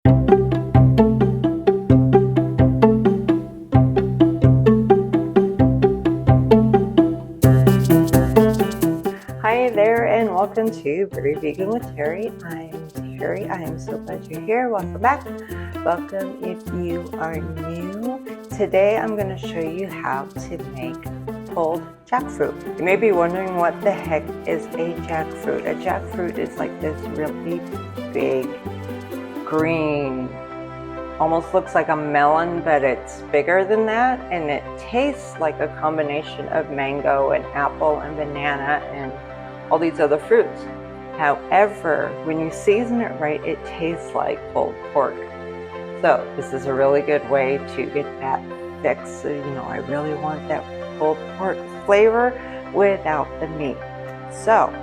Hi there and welcome to Very Vegan with Terry. I'm Terry. I am so glad you're here. Welcome back. Welcome if you are new. Today I'm going to show you how to make pulled jackfruit. You may be wondering what the heck is a jackfruit. A jackfruit is like this really big green, almost looks like a melon, but it's bigger than that, and it tastes like a combination of mango and apple and banana and all these other fruits. However, when you season it right, it tastes like pulled pork. So this is a really good way to get that fix. So, I really want that pulled pork flavor without the meat. So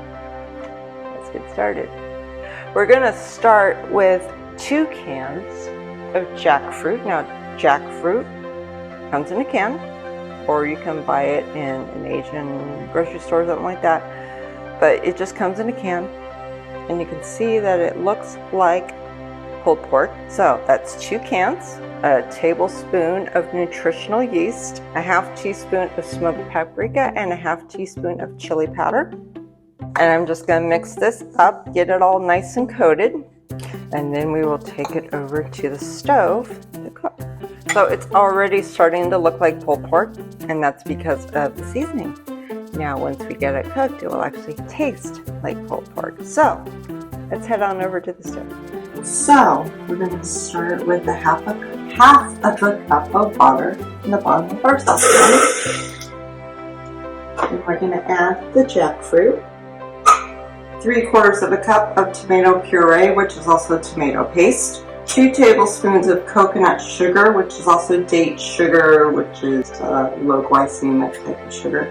let's get started. We're gonna start with 2 cans of jackfruit. Now, jackfruit comes in a can, or you can buy it in an Asian grocery store or something like that. But it just comes in a can, and you can see that it looks like pulled pork. So that's 2 cans, a tablespoon of nutritional yeast, a ½ teaspoon of smoked paprika, and a ½ teaspoon of chili powder. And I'm just going to mix this up, get it all nice and coated, and then we will take it over to the stove to cook. So it's already starting to look like pulled pork, and that's because of the seasoning. Now once we get it cooked, it will actually taste like pulled pork. So let's head on over to the stove. So we're going to start with a half a cup of water in the bottom of our saucepan. And we're going to add the jackfruit, 3/4 cup of tomato puree, which is also tomato paste, 2 tablespoons of coconut sugar, which is also date sugar, which is low glycemic type of sugar,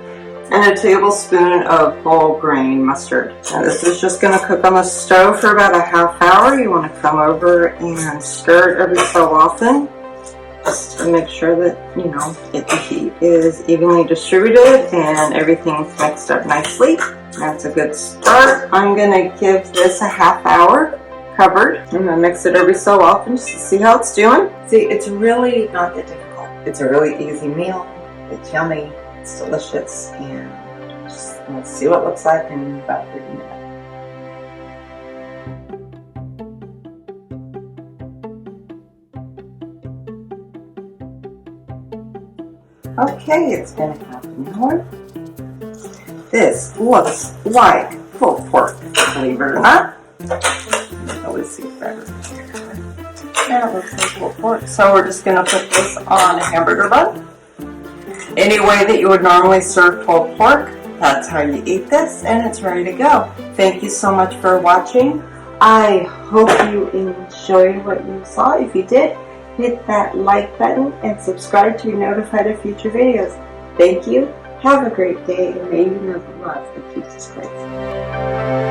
and a tablespoon of whole grain mustard. Now this is just going to cook on the stove for about a ½ hour. You want to come over and stir it every so often, just to make sure that, the heat is evenly distributed and everything's mixed up nicely. That's a good start. I'm going to give this a ½ hour covered. I'm going to mix it every so often just to see how it's doing. See, it's really not that difficult. It's a really easy meal. It's yummy. It's delicious, and let's see what it looks like in about 30 minutes. Okay, it's been a ½ hour. This looks like pulled pork, believe it or not. Let's see if better. Yeah, it looks like pulled pork. So we're just going to put this on a hamburger bun. Any way that you would normally serve pulled pork, that's how you eat this, and it's ready to go. Thank you so much for watching. I hope you enjoyed what you saw. If you did, hit that like button and subscribe to be notified of future videos. Thank you. Have a great day, and may you know the love of Jesus Christ.